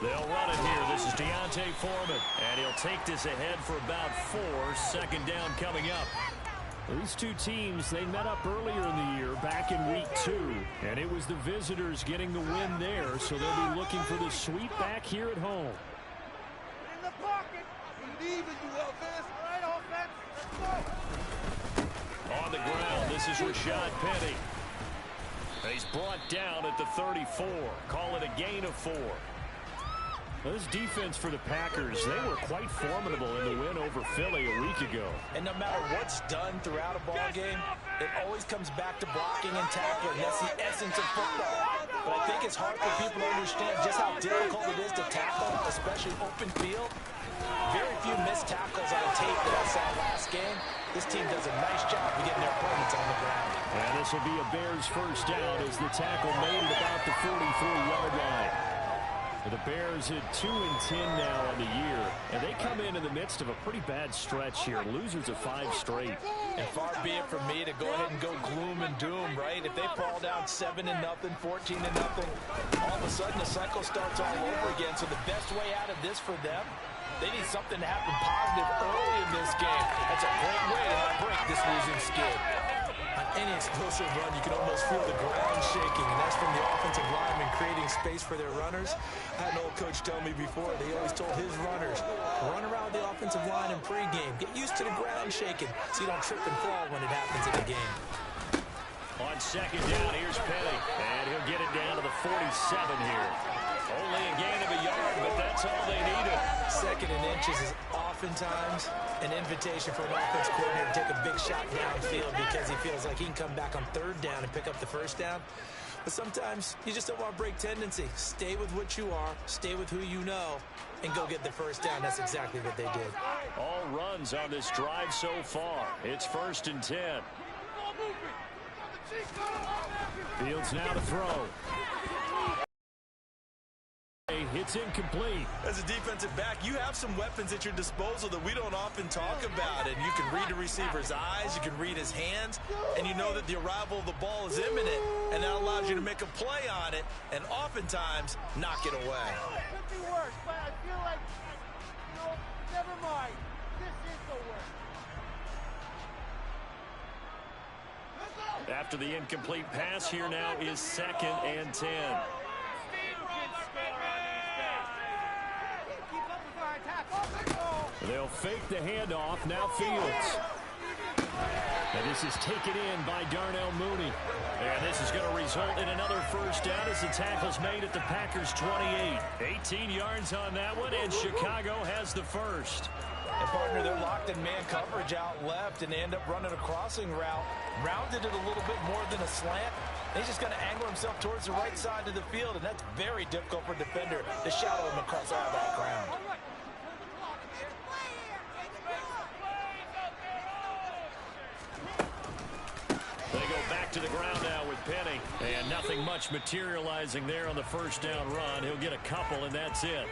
They'll run it here. This is Deontay Foreman, and he'll take this ahead for about 4. Second down coming up. These two teams, they met up earlier in the year, back in week 2, and it was the visitors getting the win there, so they'll be looking for the sweep back here at home. In the pocket. Believe in you, offense. All right, offense. Let's go. On the ground, this is Rashad Penny. He's brought down at the 34. Call it a gain of 4. This defense for the Packers, they were quite formidable in the win over Philly a week ago. And no matter what's done throughout a ball game, it always comes back to blocking and tackling. That's the essence of football. But I think it's hard for people to understand just how difficult it is to tackle, especially open field. Very few missed tackles on tape that I saw last game. This team does a nice job of getting their opponents on the ground. And this will be a Bears first down as the tackle made at about the 43-yard line. The Bears at 2-10 now on the year, and they come in the midst of a pretty bad stretch here. Losers of 5 straight. And far be it from me to go ahead and go gloom and doom, right? If they fall down 7-0, 14-0, all of a sudden the cycle starts all over again. So the best way out of this for them, they need something to happen positive early in this game. That's a great way to not break this losing skid. On any explosive run, you can almost feel the ground shaking, and that's from the offensive linemen creating space for their runners. I had an old coach tell me before, they always told his runners, run around the offensive line in pregame. Get used to the ground shaking so you don't trip and fall when it happens in the game. On second down, here's Penny, and he'll get it down to the 47 here. Only a gain of a yard, but that's all they needed. 2nd and inches is oftentimes an invitation for an offense coordinator to take a big shot downfield because he feels like he can come back on 3rd down and pick up the 1st down. But sometimes you just don't want to break tendency. Stay with what you are, stay with who you know, and go get the 1st down. That's exactly what they did. All runs on this drive so far. It's 1st and 10. Fields now to throw. It's incomplete. As a defensive back, you have some weapons at your disposal that we don't often talk about. And you can read the receiver's eyes, you can read his hands, and you know that the arrival of the ball is imminent. And that allows you to make a play on it and oftentimes knock it away. It could be worse, but I feel like, never mind. This is the worst. After the incomplete pass, here now is 2nd and 10. They'll fake the handoff. Now Fields. And this is taken in by Darnell Mooney. And this is going to result in another 1st down as the tackle's made at the Packers' 28. 18 yards on that one, and Chicago has the 1st. And partner, they're locked in man coverage out left, and they end up running a crossing route. Rounded it a little bit more than a slant. He's just going to angle himself towards the right side of the field, and that's very difficult for a defender to shadow him across all that ground. They go back to the ground now with Penny. And nothing much materializing there on the 1st down run. He'll get a couple, and that's it.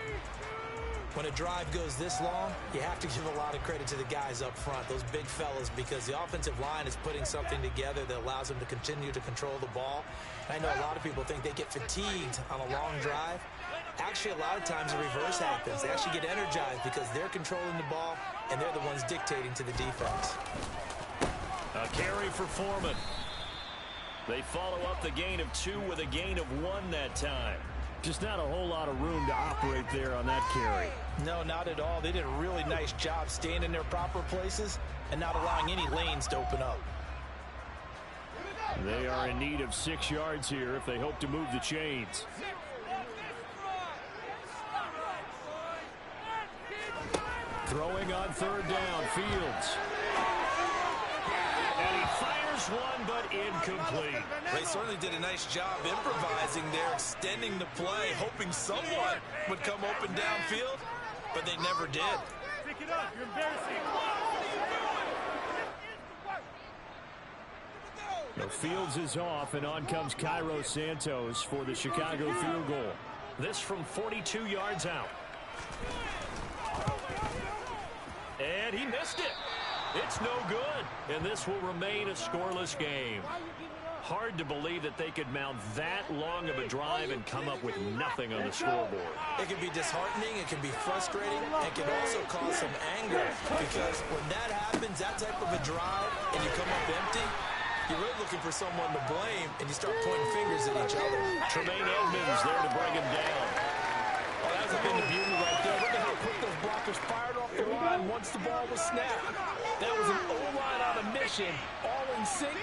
When a drive goes this long, you have to give a lot of credit to the guys up front, those big fellas, because the offensive line is putting something together that allows them to continue to control the ball. I know a lot of people think they get fatigued on a long drive. Actually, a lot of times the reverse happens. They actually get energized because they're controlling the ball, and they're the ones dictating to the defense. A carry for Foreman. They follow up the gain of 2 with a gain of 1 that time. Just not a whole lot of room to operate there on that carry. No, not at all. They did a really nice job staying in their proper places and not allowing any lanes to open up. They are in need of 6 yards here if they hope to move the chains. Throwing on 3rd down, Fields. And he fires one, but incomplete. They certainly did a nice job improvising there, extending the play, hoping someone would come open downfield, but they never did. Pick it up. You're embarrassing. The Fields is off, and on comes Cairo Santos for the Chicago field goal. This from 42 yards out. And he missed it. It's no good, and this will remain a scoreless game. Hard to believe that they could mount that long of a drive and come up with nothing on the scoreboard. It can be disheartening, it can be frustrating, and can also cause some anger, because when that happens, that type of a drive, and you come up empty, you're really looking for someone to blame, and you start pointing fingers at each other. Tremaine Edmonds there to bring him down. Oh, that's a thing of beauty right there. Look at how quick those blockers fired off the line once the ball was snapped. That was an O-line on a mission, all in sync,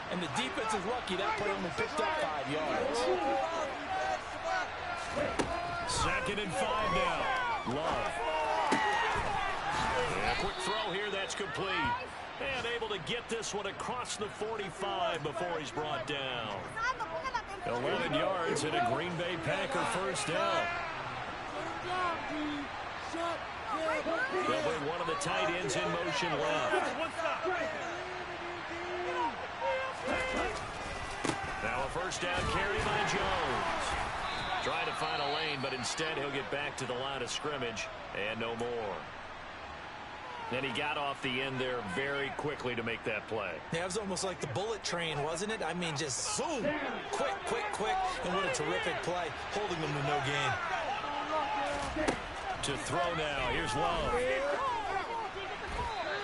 and the defense is lucky that put him and picked up 5 yards. 2nd and 5 now. Love. And a quick throw here, that's complete. And able to get this one across the 45 before he's brought down. 11 yards and a Green Bay Packer first down. They'll bring one of the tight ends in motion left. Now a first down carry by Jones. Trying to find a lane, but instead he'll get back to the line of scrimmage and no more. And he got off the end there very quickly to make that play. Yeah, it was almost like the bullet train, wasn't it? I mean, just zoom, quick, and what a terrific play, holding them to no gain. To throw now, here's Love.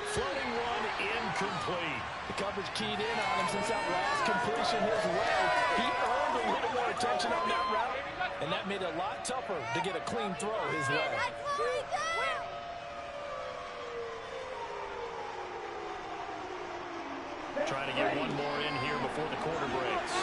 Floating one, incomplete. The coverage keyed in on him since that last completion his way. He earned a little more attention on that route, and that made it a lot tougher to get a clean throw his way. Trying to get one more in here before the quarter breaks.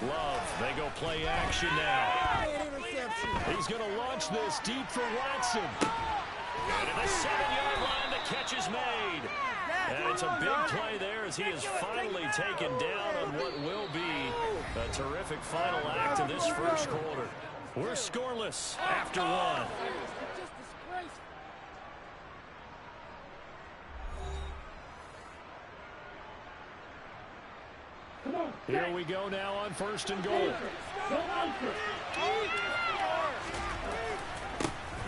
Love, they go play action now. He's going to launch this deep for Watson. And at the 7-yard line, the catch is made. And it's a big play there as he is finally taken down on what will be a terrific final act of this first quarter. We're scoreless after one. Here we go now on 1st and goal.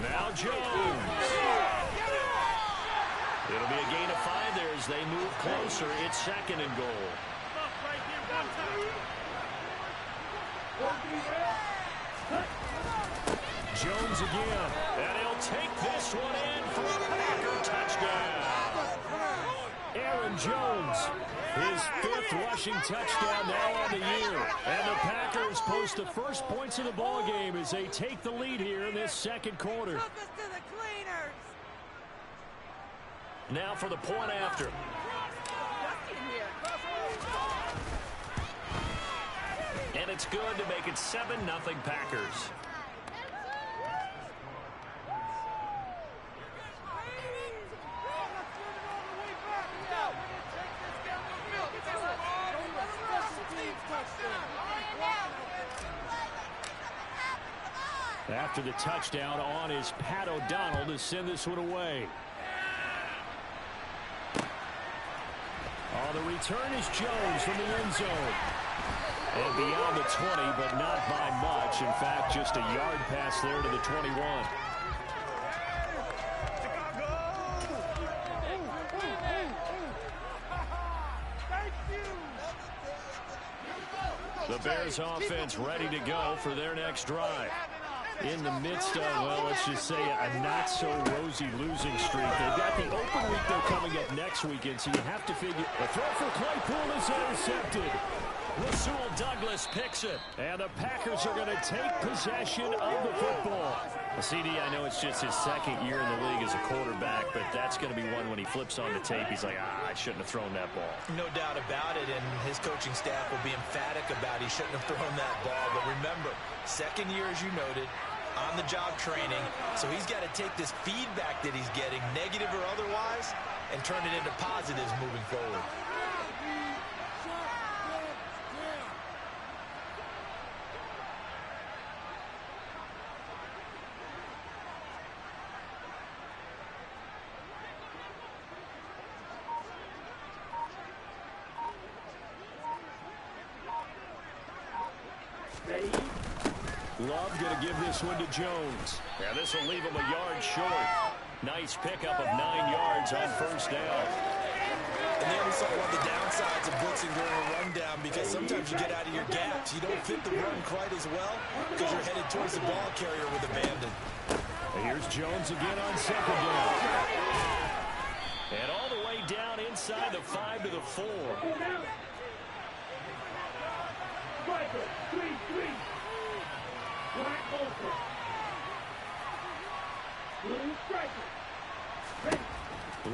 Now Jones. It'll be a gain of 5 there as they move closer. It's 2nd and goal. Jones again. And he'll take this one in for a Packer touchdown. Aaron Jones, his 5th rushing touchdown now on the year. And the Packers post the first points of the ball game as they take the lead here in this 2nd quarter. Now for the point after. And it's good to make it 7-0 Packers. After the touchdown, on is Pat O'Donnell to send this one away. The return is Jones from the end zone. And beyond the 20, but not by much. In fact, just a yard pass there to the 21. The Bears offense ready to go for their next drive. In the midst of, well, let's just say a not-so-rosy losing streak. They've got the open week, though, coming up next weekend, so you have to figure the throw for Claypool is intercepted. Rasul Douglas picks it, and the Packers are going to take possession of the football. Well, CD, I know it's just his 2nd year in the league as a quarterback, but that's going to be one when he flips on the tape. He's like, I shouldn't have thrown that ball. No doubt about it, and his coaching staff will be emphatic about he shouldn't have thrown that ball. But remember, 2nd year, as you noted, on-the-job training, so he's got to take this feedback that he's getting, negative or otherwise, and turn it into positives moving forward. Love going to give this one to Jones. Yeah, this will leave him a yard short. Nice pickup of 9 yards on first down. And there we saw one of the downsides of blitzing during a rundown, because sometimes you get out of your gaps. You don't fit the run quite as well because you're headed towards the ball carrier with abandon. And here's Jones again on second down. And all the way down inside the 5 to the 4.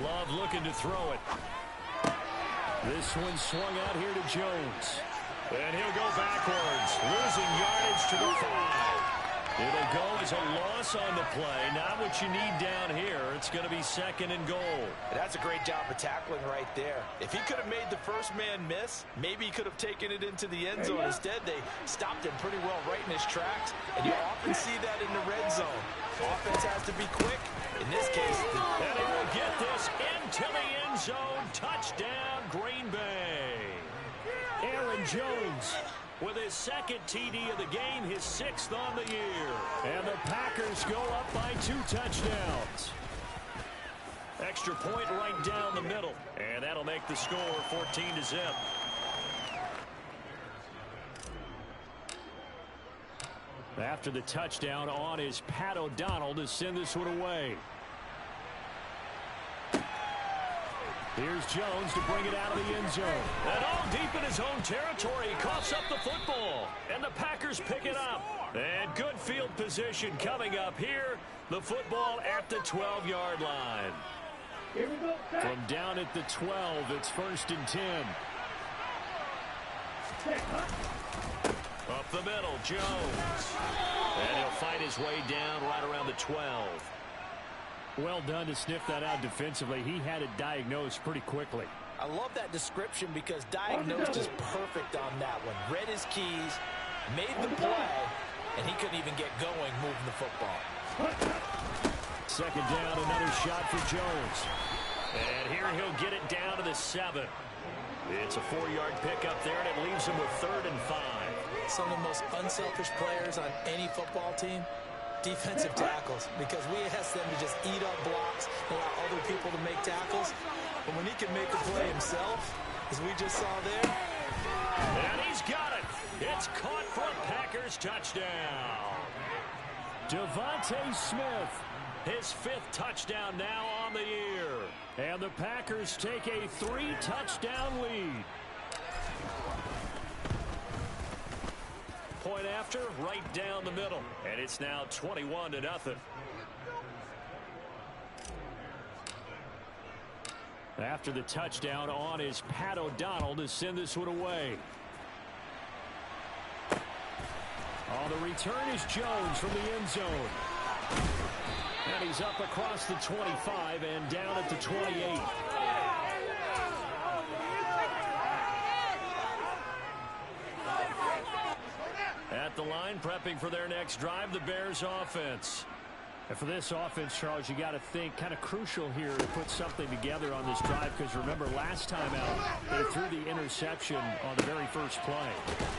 Love looking to throw it. This one swung out here to Jones. And he'll go backwards, losing yardage to the 5. It'll go as a loss on the play. Not what you need down here. It's going to be second and goal. That's a great job of tackling right there. If he could have made the first man miss, maybe he could have taken it into the end zone. Instead, they stopped him pretty well right in his tracks, and you often see that in the red zone. Offense has to be quick. In this case, and he will get this into the end zone. Touchdown, Green Bay. Aaron Jones with his second TD of the game, his 6th on the year. And the Packers go up by 2 touchdowns. Extra point right down the middle. And that'll make the score 14-0. After the touchdown, on is Pat O'Donnell to send this one away. Here's Jones to bring it out of the end zone. And all deep in his own territory. He coughs up the football. And the Packers pick it up. And good field position coming up here. The football at the 12-yard line. From down at the 12, it's 1st and 10. Up the middle, Jones. And he'll fight his way down right around the 12. Well done to sniff that out defensively. He had it diagnosed pretty quickly. I love that description because diagnosed is perfect on that one. Read his keys, made the play, and he couldn't even get going moving the football. Second down, another shot for Jones. And here he'll get it down to the 7. It's a 4-yard pickup there, and it leaves him with 3rd and 5. Some of the most unselfish players on any football team, defensive tackles, because we ask them to just eat up blocks, allow other people to make tackles. But when he can make a play himself, as we just saw there. And he's got it. It's caught for a Packers touchdown. Devontae Smith, his 5th touchdown now on the year. And the Packers take a 3-touchdown lead. Point after, right down the middle. And it's now 21-0. After the touchdown, on is Pat O'Donnell to send this one away. On the return is Jones from the end zone. And he's up across the 25 and down at the 28. At the line, prepping for their next drive, the Bears offense. And for this offense, Charles, you got to think kind of crucial here to put something together on this drive, because remember, last time out, they threw the interception on the very first play.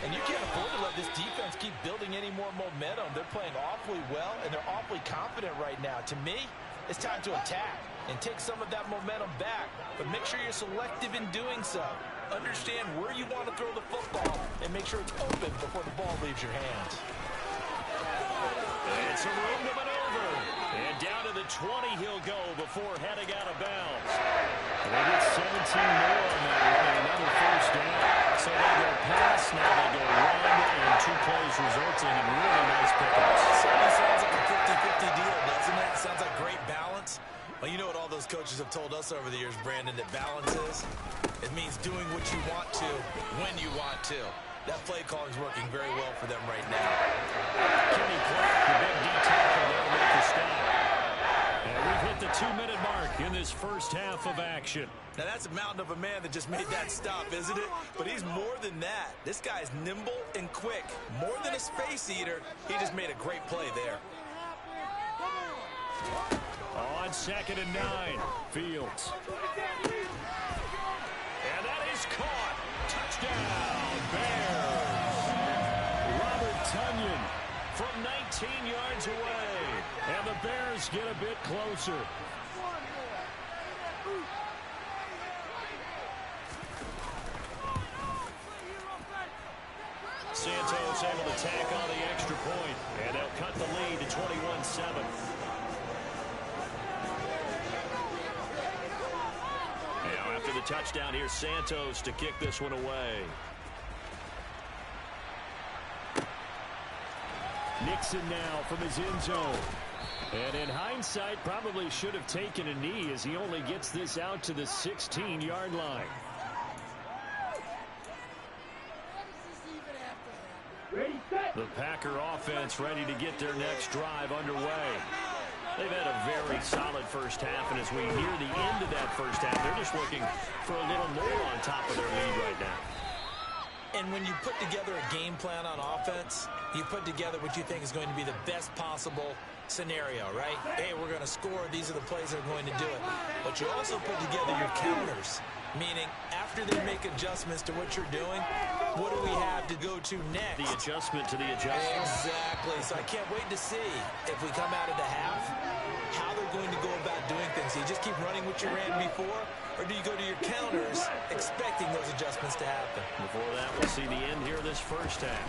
And you can't afford to let this defense keep building any more momentum. They're playing awfully well, and they're awfully confident right now. To me, it's time to attack and take some of that momentum back, but make sure you're selective in doing so. Understand where you want to throw the football and make sure it's open before the ball leaves your hands. It's a room to maneuver. And down to the 20 he'll go before heading out of bounds. And they get 17 more on that run and another first down. So they go pass, now they go run, and 2 plays resulting in really nice pickups. Certainly sounds like a 50-50 deal, doesn't it? Sounds like great balance. Well, you know what all those coaches have told us over the years, Brandon, that balance is? It means doing what you want to when you want to. That play calling is working very well for them right now. Kenny Clark, the big D tackle there to make the stop. And we've hit the 2-minute mark in this first half of action. Now that's a mountain of a man that just made that stop, isn't it? But he's more than that. This guy's nimble and quick. More than a space eater, he just made a great play there. On 2nd and 9, Fields. And that is caught. Touchdown, Bears. Robert from 19 yards away. And the Bears get a bit closer. Santos able to tack on the extra point, and they'll cut the lead to 21-7. Now after the touchdown, here's Santos to kick this one away. Nixon now from his end zone. And in hindsight, probably should have taken a knee as he only gets this out to the 16-yard line. The Packer offense ready to get their next drive underway. They've had a very solid first half, and as we near the end of that first half, they're just looking for a little more on top of their lead right now. And when you put together a game plan on offense, you put together what you think is going to be the best possible scenario, right? Hey, we're going to score. These are the plays that are going to do it. But you also put together your counters, meaning after they make adjustments to what you're doing, what do we have to go to next? The adjustment to the adjustment. Exactly. So I can't wait to see if we come out of the half, how they're going to go about doing things. Do you just keep running what you ran before, or do you go to your counters expecting those adjustments to happen? Before that, we'll see the end here of this first half.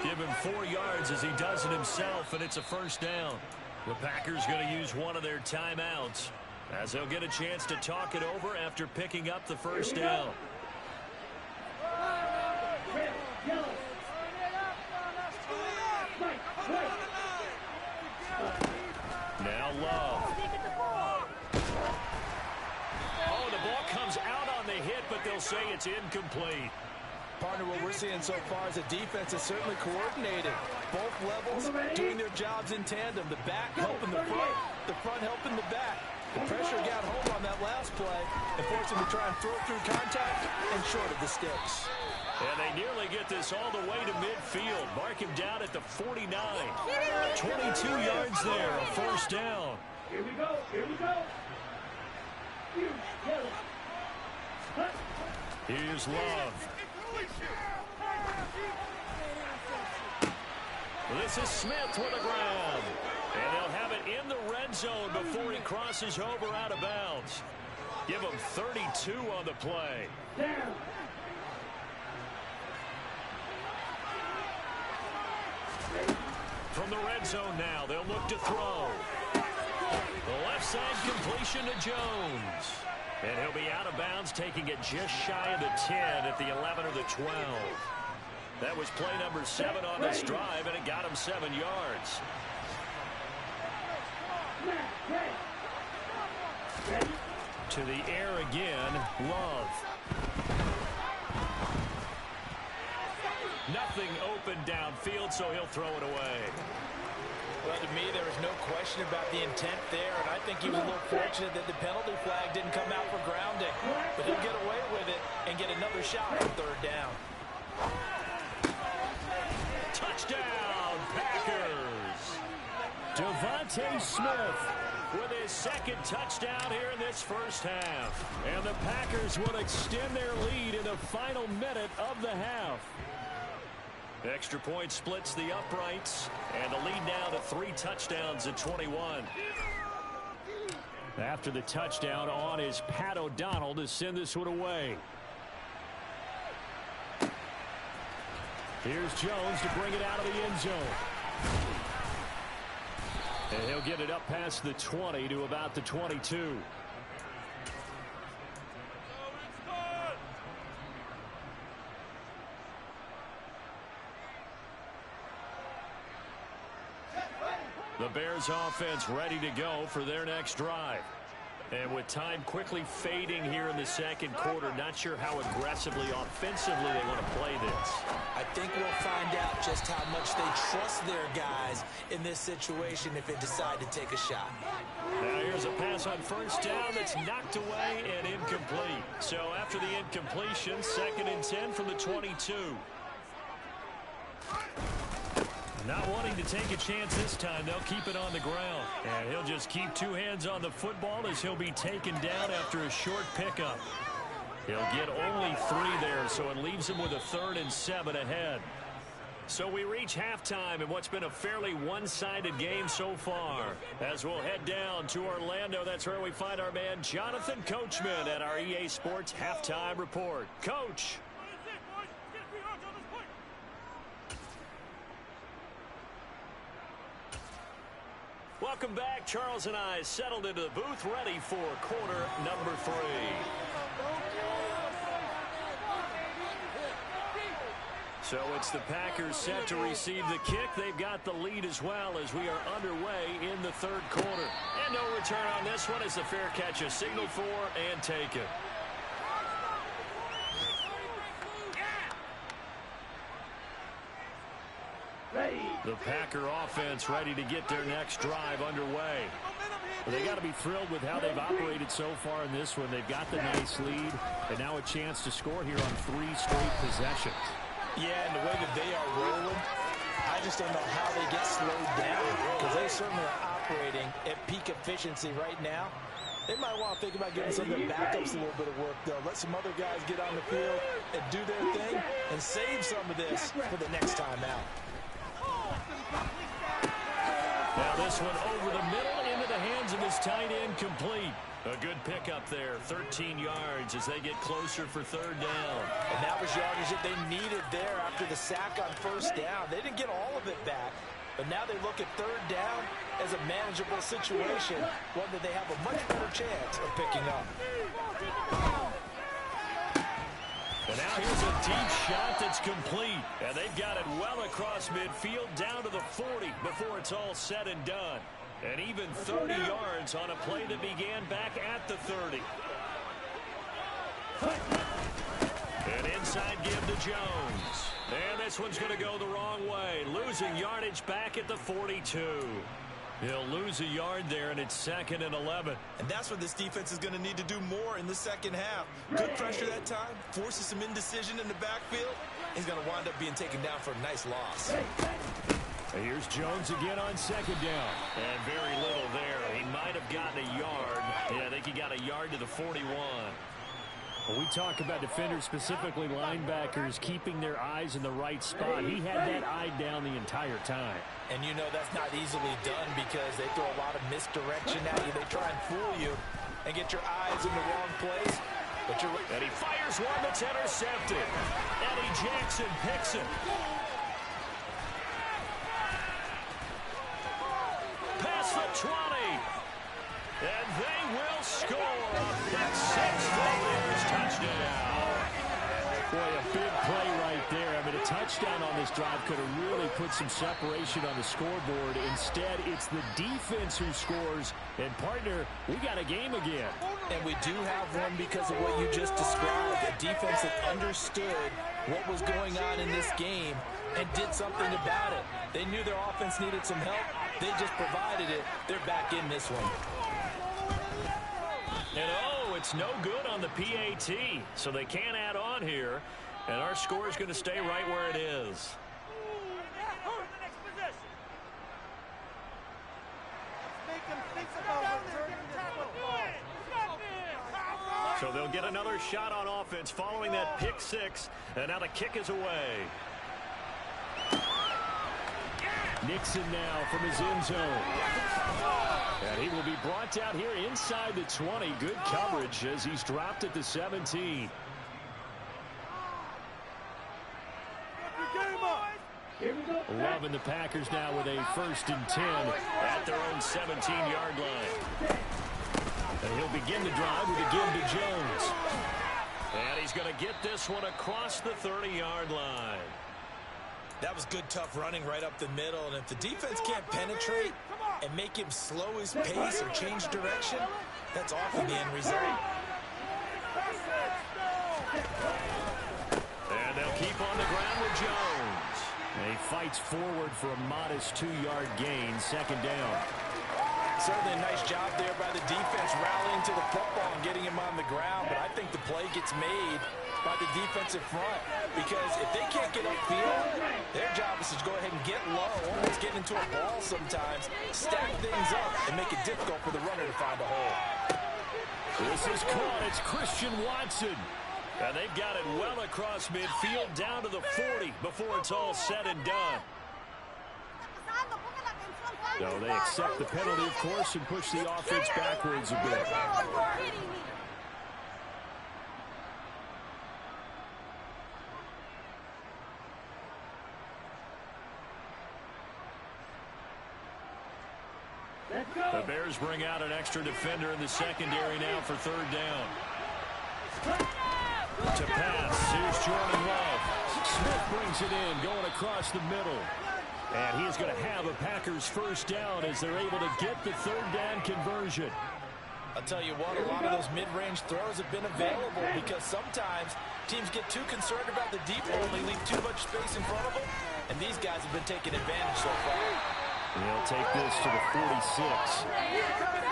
Give him 4 yards as he does it himself, and it's a first down. The Packers going to use one of their timeouts as they'll get a chance to talk it over after picking up the first down. Now Love. Oh, the ball comes out on the hit, but they'll say it's incomplete. Partner, what we're seeing so far is a defense is certainly coordinated. Both levels doing their jobs in tandem. The back helping the front helping the back. The pressure got home on that last play and forced him to try and throw through contact and short of the sticks. And they nearly get this all the way to midfield. Mark him down at the 49. 22 yards there, a first down. Here we go, here we go. Here's Love. This is Smith with a grab. And they'll have it in the red zone before he crosses over out of bounds. Give him 32 on the play. From the red zone now, they'll look to throw. The left side completion to Jones. And he'll be out of bounds, taking it just shy of the 10 at the 11 or the 12. That was play number 7 on this drive, and it got him 7 yards. To the air again, Love. Nothing open downfield, so he'll throw it away. Well, to me, there was no question about the intent there, and I think he was a little fortunate that the penalty flag didn't come out for grounding. But he'll get away with it and get another shot on third down. Touchdown, Packers! Devontae Smith with his second touchdown here in this first half. And the Packers will extend their lead in the final minute of the half. Extra point splits the uprights, and the lead now to 3 touchdowns at 21. After the touchdown, on is Pat O'Donnell to send this one away. Here's Jones to bring it out of the end zone. And he'll get it up past the 20 to about the 22. The Bears offense ready to go for their next drive. And with time quickly fading here in the second quarter, not sure how aggressively, offensively they want to play this. I think we'll find out just how much they trust their guys in this situation if they decide to take a shot. Now here's a pass on first down that's knocked away and incomplete. So after the incompletion, 2nd and 10 from the 22. Not wanting to take a chance this time, they'll keep it on the ground. And he'll just keep 2 hands on the football as he'll be taken down after a short pickup. He'll get only 3 there, so it leaves him with a 3rd and 7 ahead. So we reach halftime in what's been a fairly one-sided game so far. As we'll head down to Orlando, that's where we find our man Jonathan Coachman at our EA Sports Halftime Report. Coach. Welcome back. Charles and I settled into the booth, ready for quarter number 3. So it's the Packers set to receive the kick. They've got the lead as well as we are underway in the third quarter. And no return on this one as the fair catch is signaled for and taken. The Packer offense ready to get their next drive underway. They got to be thrilled with how they've operated so far in this one. They've got the nice lead, and now a chance to score here on 3 straight possessions. Yeah, and the way that they are rolling, I just don't know how they get slowed down, because they certainly are operating at peak efficiency right now. They might want to think about giving some of their backups a little bit of work, though. Let some other guys get on the field and do their thing and save some of this for the next time out. Now this one over the middle into the hands of his tight end, complete. A good pickup there, 13 yards as they get closer for third down. And that was yardage that they needed there after the sack on first down. They didn't get all of it back, but now they look at third down as a manageable situation, one that they have a much better chance of picking up. And now here's a deep shot that's complete. And they've got it well across midfield down to the 40 before it's all said and done. And even 30 yards on a play that began back at the 30. And inside give to Jones. And this one's going to go the wrong way. Losing yardage back at the 42. He'll lose a yard there, and it's 2nd and 11. And that's what this defense is going to need to do more in the second half. Good pressure that time, forces some indecision in the backfield. He's going to wind up being taken down for a nice loss. And here's Jones again on 2nd down. And very little there. He might have gotten a yard. Yeah, I think he got a yard to the 41. When we talk about defenders, specifically linebackers, keeping their eyes in the right spot, he had that eye down the entire time. And you know that's not easily done because they throw a lot of misdirection at you. They try and fool you and get your eyes in the wrong place. But and he fires one that's intercepted. Eddie Jackson picks it. Past the 20. And they will score. That's 6 Bears touchdown. Boy, a big play right there. I mean, a touchdown on this drive could have really put some separation on the scoreboard. Instead, it's the defense who scores. And, partner, we got a game again. And we do have one because of what you just described. A defense that understood what was going on in this game and did something about it. They knew their offense needed some help. They just provided it. They're back in this one. And, it's no good on the PAT, so they can't add on here. And our score is going to stay right where it is. So they'll get another shot on offense following that pick 6. And now the kick is away. Nixon now from his end zone. And he will be brought down here inside the 20. Good coverage as he's dropped at the 17. Loving the Packers now with a 1st and 10 at their own 17-yard line. And he'll begin the drive with a give to Jones. And he's going to get this one across the 30-yard line. That was good, tough running right up the middle. And if the defense can't penetrate and make him slow his pace or change direction, that's often the end result. And they'll keep on the ground with Jones. And he fights forward for a modest 2-yard gain, 2nd down. Certainly a nice job there by the defense rallying to the football and getting him on the ground. But I think the play gets made by the defensive front, because if they can't get upfield, their job is to go ahead and get low, almost get into a ball sometimes, stack things up, and make it difficult for the runner to find a hole. This is caught. It's Christian Watson. And they've got it well across midfield down to the 40 before it's all said and done. So they accept the penalty, of course, and push the offense backwards a bit. The Bears bring out an extra defender in the secondary now for third down. To pass, here's Jordan Love. Smith brings it in, going across the middle. And he's going to have a Packers first down as they're able to get the third down conversion. I'll tell you what, a lot of those mid-range throws have been available because sometimes teams get too concerned about the deep ball and they leave too much space in front of them. And these guys have been taking advantage so far. They'll take this to the 46.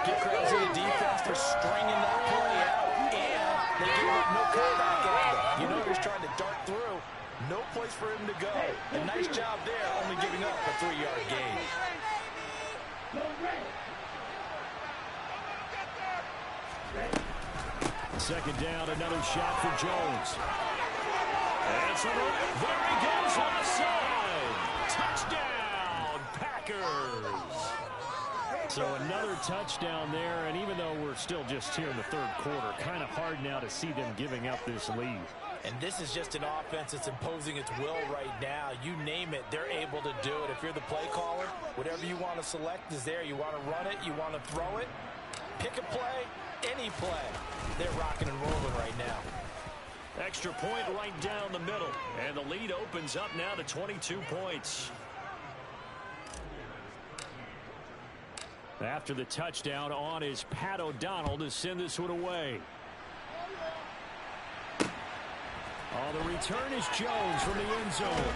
Give credit to the defense for stringing that play out, and they gave up no comeback angle. You know he's trying to dart through. No place for him to go. A nice job there, only giving up a 3-yard gain. Second down, another shot for Jones. That's right. There he goes offside. Touchdown, Packers. So another touchdown there, and even though we're still just here in the third quarter, kind of hard now to see them giving up this lead. And this is just an offense that's imposing its will right now. You name it, they're able to do it. If you're the play caller, whatever you want to select is there. You want to run it, you want to throw it, pick a play, any play. They're rocking and rolling right now. Extra point right down the middle. And the lead opens up now to 22 points. After the touchdown, on is Pat O'Donnell to send this one away. The return is Jones from the end zone.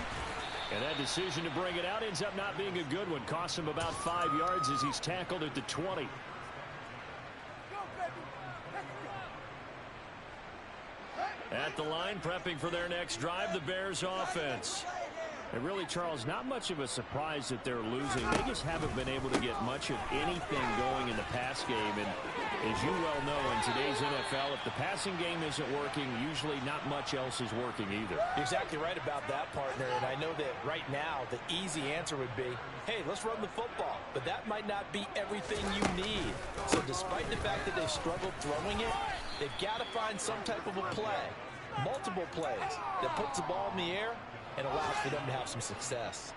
And that decision to bring it out ends up not being a good one. Costs him about 5 yards as he's tackled at the 20. At the line, prepping for their next drive, the Bears offense. And really, Charles, not much of a surprise that they're losing. They just haven't been able to get much of anything going in the pass game. And as you well know, in today's NFL, if the passing game isn't working, usually not much else is working either. You're exactly right about that, partner. And I know that right now, the easy answer would be, hey, let's run the football. But that might not be everything you need. So despite the fact that they've struggled throwing it, they've got to find some type of a play, multiple plays, that puts the ball in the air and allows for them to have some success.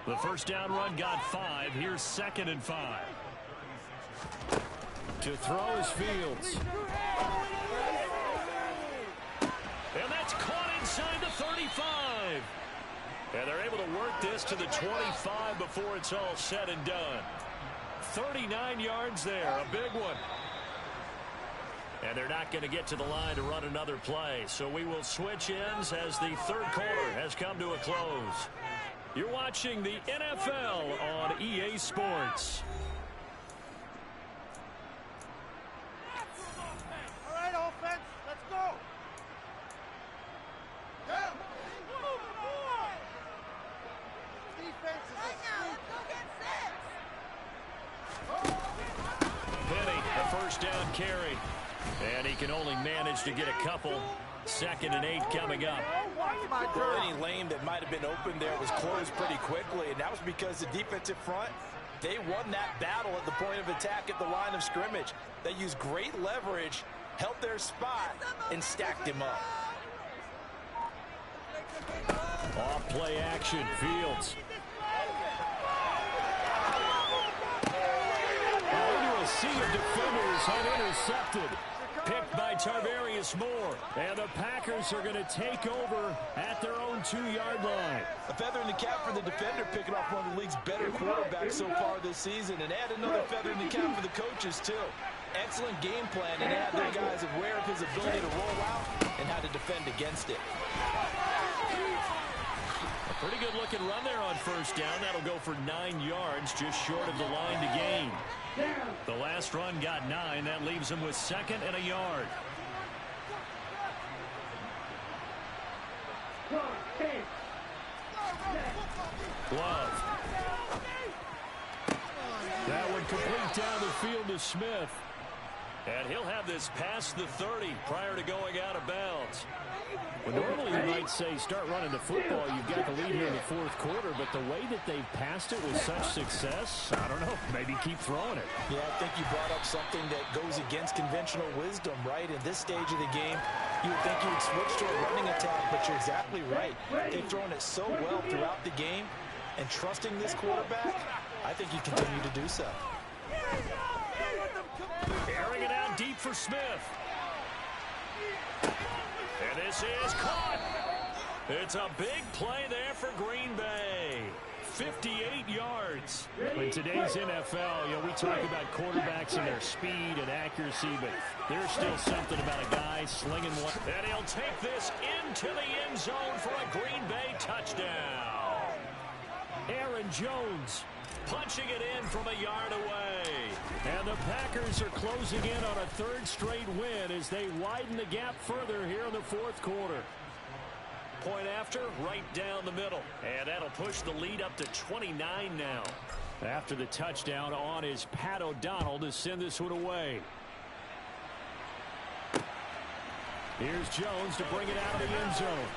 The first down run got 5. Here's 2nd and 5. To throw is Fields. And that's caught inside the 35. And they're able to work this to the 25 before it's all said and done. 39 yards there, a big one. And they're not going to get to the line to run another play. So we will switch ends as the third quarter has come to a close. You're watching the NFL on EA Sports. All right, offense, let's go. Defense is Penny, the first down carry. And he can only manage to get a couple. 2nd and 8 coming up. Any lane that might have been open there was closed pretty quickly, and that was because the defensive front, they won that battle at the point of attack at the line of scrimmage. They used great leverage, held their spot, and stacked him up. Off play action, Fields. Into a sea of defenders, unintercepted. Picked by Tarvarius Moore. And the Packers are going to take over at their own 2-yard line. A feather in the cap for the defender, picking off one of the league's better quarterbacks so far this season. And add another feather in the cap for the coaches, too. Excellent game plan, and have their guys aware of his ability to roll out and how to defend against it. A pretty good looking run there on first down. That'll go for 9 yards, just short of the line to gain. The last run got 9. That leaves him with 2nd and a yard. Glove. That one complete down the field to Smith. And he'll have this past the 30 prior to going out of bounds. Well, normally you might say start running the football. You've got the lead here in the fourth quarter, but the way that they've passed it with such success, I don't know, maybe keep throwing it. Yeah, I think you brought up something that goes against conventional wisdom, right? In this stage of the game, you would think you would switch to a running attack, but you're exactly right. They've thrown it so well throughout the game, and trusting this quarterback, I think you continue to do so. Airing it out deep for Smith. And this is caught. It's a big play there for Green Bay. 58 yards. In today's NFL, we talk about quarterbacks and their speed and accuracy, but there's still something about a guy slinging one. And he'll take this into the end zone for a Green Bay touchdown. Aaron Jones punching it in from a yard away. And the Packers are closing in on a third straight win as they widen the gap further here in the fourth quarter. Point after, right down the middle. And that'll push the lead up to 29 now. After the touchdown on is Pat O'Donnell to send this one away. Here's Jones to bring it out of the end zone.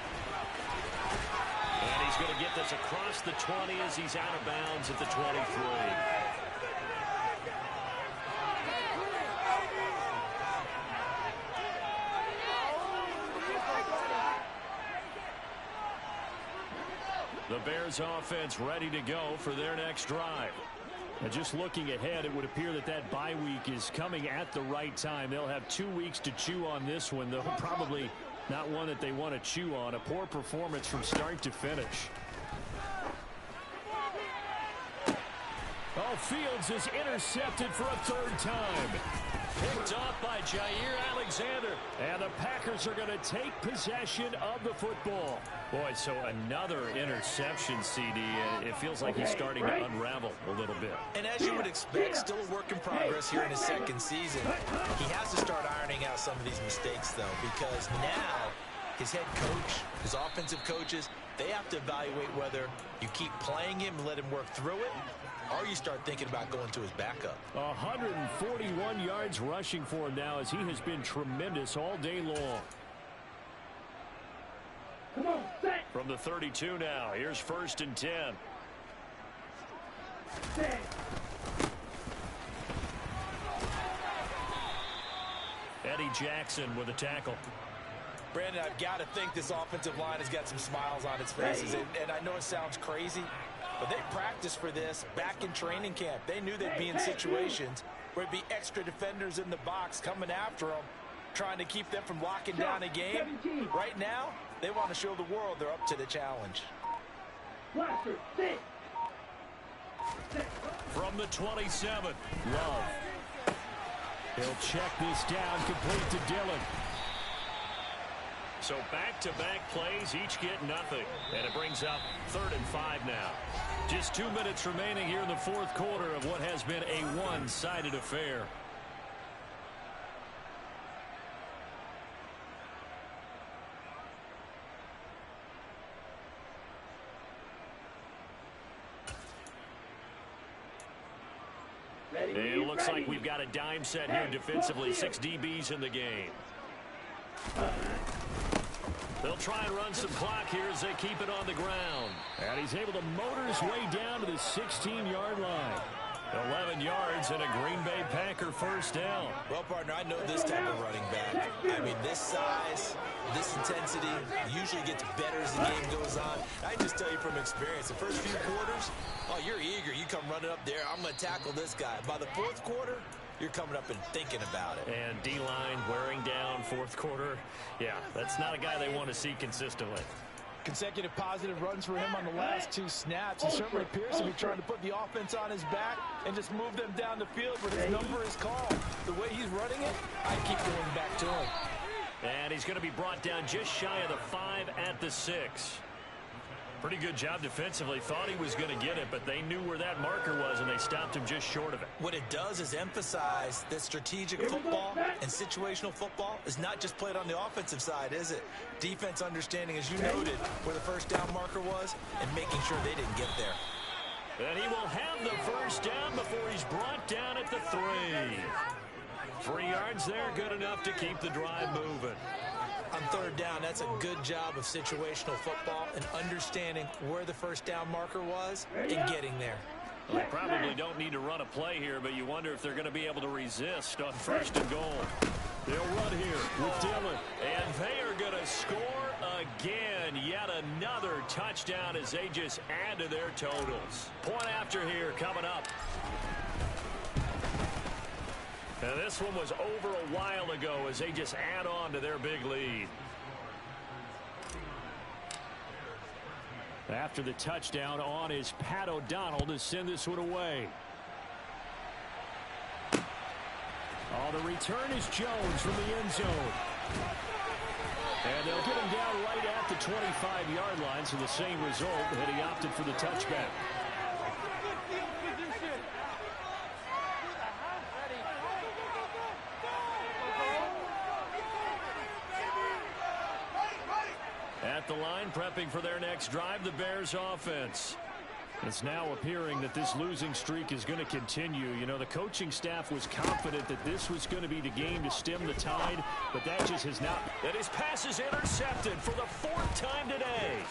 And he's going to get this across the 20 as he's out of bounds at the 23. The Bears offense ready to go for their next drive. Now just looking ahead, it would appear that that bye week is coming at the right time. They'll have 2 weeks to chew on this one, though probably not one that they want to chew on. A poor performance from start to finish. Oh, Fields is intercepted for a third time. Picked off by Jair Alexander. And the Packers are going to take possession of the football. Boy, so another interception, CD. And it feels like he's starting to unravel a little bit. And as you would expect, still a work in progress here in his second season. He has to start ironing out some of these mistakes, though, because now his head coach, his offensive coaches, they have to evaluate whether you keep playing him and let him work through it, or you start thinking about going to his backup. 141 yards rushing for him now as he has been tremendous all day long. Come on, set. From the 32 now, here's 1st and 10. Set. Eddie Jackson with a tackle. Brandon, I've got to think this offensive line has got some smiles on its faces, and I know it sounds crazy, but they practiced for this back in training camp. They knew they'd be in situations where it'd be extra defenders in the box coming after them, trying to keep them from locking down a game. Right now, they want to show the world they're up to the challenge. From the 27, Love. He'll check this down, complete to Dillon. So back-to-back plays, each get nothing. And it brings up 3rd and 5 now. Just 2 minutes remaining here in the fourth quarter of what has been a one-sided affair. It looks like we've got a dime set here defensively. 6 DBs in the game. They'll try and run some clock here as they keep it on the ground. And he's able to motor his way down to the 16-yard line. 11 yards and a Green Bay Packer first down. Well, partner, I know this type of running back. I mean, this size, this intensity usually gets better as the game goes on. I just tell you from experience, the first few quarters, oh, you're eager. You come running up there, I'm going to tackle this guy. By the fourth quarter, you're coming up and thinking about it. And D-line wearing down fourth quarter. Yeah, that's not a guy they want to see consistently. Consecutive positive runs for him on the last 2 snaps. He certainly appears to be trying to put the offense on his back and just move them down the field where his number is called. The way he's running it, I keep going back to him. And he's going to be brought down just shy of the 5 at the 6. Pretty good job defensively. Thought he was going to get it, but they knew where that marker was, and they stopped him just short of it. What it does is emphasize that strategic football and situational football is not just played on the offensive side, is it? Defense understanding, as you noted, where the first down marker was and making sure they didn't get there. And he will have the first down before he's brought down at the 3. 3 yards there, good enough to keep the drive moving. On third down, that's a good job of situational football and understanding where the first down marker was and getting there. Well, they probably don't need to run a play here, but you wonder if they're going to be able to resist on first and goal. They'll run here with Dillon, and they are going to score again. Yet another touchdown as they just add to their totals. Point after here coming up. And this one was over a while ago as they just add on to their big lead. After the touchdown, on is Pat O'Donnell to send this one away. Oh, the return is Jones from the end zone. And they'll get him down right at the 25-yard line, so the same result, and he opted for the touchback. At the line, prepping for their next drive, the Bears offense. It's now appearing that this losing streak is going to continue. You know, the coaching staff was confident that this was going to be the game to stem the tide, but that just has not. And his pass is intercepted for the 4th time today.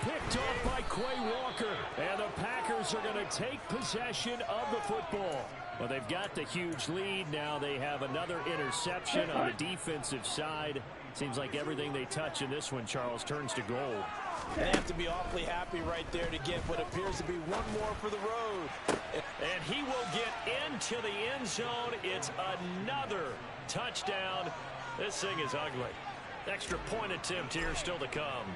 Picked off by Quay Walker, and the Packers are going to take possession of the football. Well, they've got the huge lead. Now they have another interception on the defensive side. Seems like everything they touch in this one, Charles, turns to gold. They have to be awfully happy right there to get what appears to be one more for the road. And he will get into the end zone. It's another touchdown. This thing is ugly. Extra point attempt here still to come.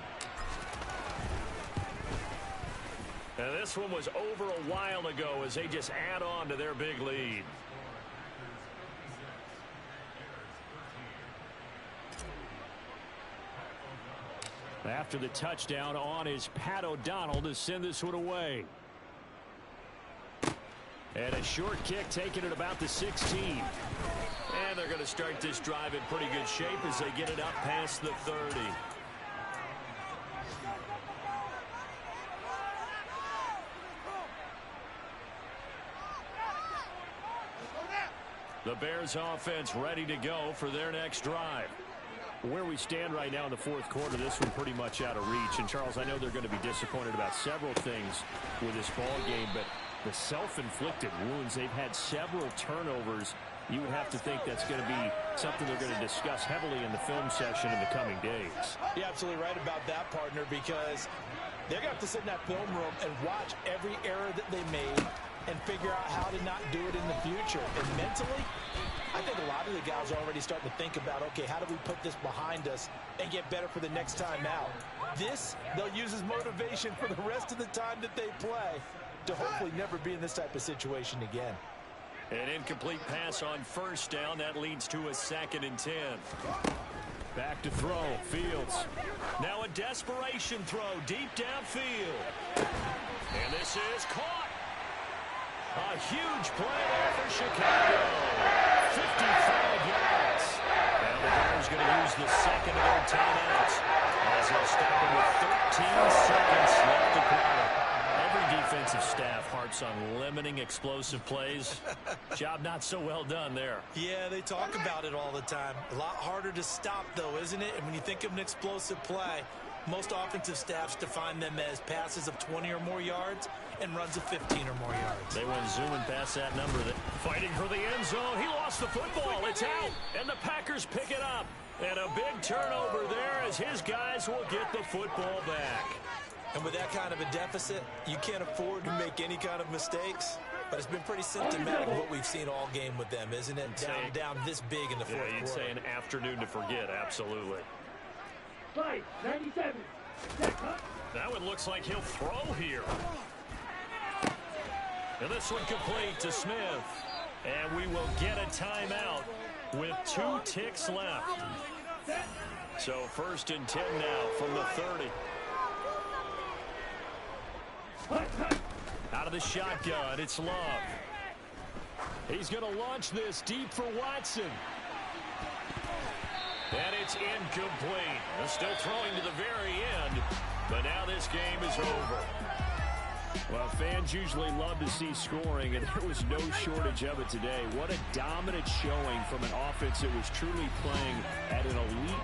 And this one was over a while ago as they just add on to their big lead. After the touchdown, on is Pat O'Donnell to send this one away. And a short kick taken at about the 16. And they're going to start this drive in pretty good shape as they get it up past the 30. The Bears offense ready to go for their next drive. Where we stand right now in the 4th quarter, this one pretty much out of reach. And, Charles, I know they're going to be disappointed about several things with this ball game, but the self-inflicted wounds, they've had several turnovers. You would have to think that's going to be something they're going to discuss heavily in the film session in the coming days. You're absolutely right about that, partner, because they're going to have to sit in that film room and watch every error that they made and figure out how to not do it in the future. And mentally, I think a lot of the guys are already starting to think about, okay, how do we put this behind us and get better for the next time out? This, they'll use as motivation for the rest of the time that they play to hopefully never be in this type of situation again. An incomplete pass on first down. That leads to a 2nd and 10. Back to throw. Fields. Now a desperation throw deep downfield. And this is caught. A huge play there for Chicago. 55 yards. Now the Bears going to use the second of their timeouts as they'll stop them with 13 seconds left to play. Every defensive staff harps on limiting explosive plays. Job not so well done there. Yeah, they talk about it all the time. A lot harder to stop, though, isn't it? And when you think of an explosive play, most offensive staffs define them as passes of 20 or more yards and runs of 15 or more yards. They went zooming past that number. Fighting for the end zone. He lost the football. It's out. And the Packers pick it up. And a big turnover there as his guys will get the football back. And with that kind of a deficit, you can't afford to make any kind of mistakes. But it's been pretty symptomatic of what we've seen all game with them, isn't it? Down this big in the fourth quarter. You'd say an afternoon to forget, absolutely. 97. That one looks like he'll throw here. And this one complete to Smith. And we will get a timeout with 2 ticks left. So 1st and 10 now from the 30. Out of the shotgun, it's Love. He's going to launch this deep for Watson. And it's incomplete. They're still throwing to the very end, but now this game is over. Well, fans usually love to see scoring, and there was no shortage of it today. What a dominant showing from an offense that was truly playing at an elite level.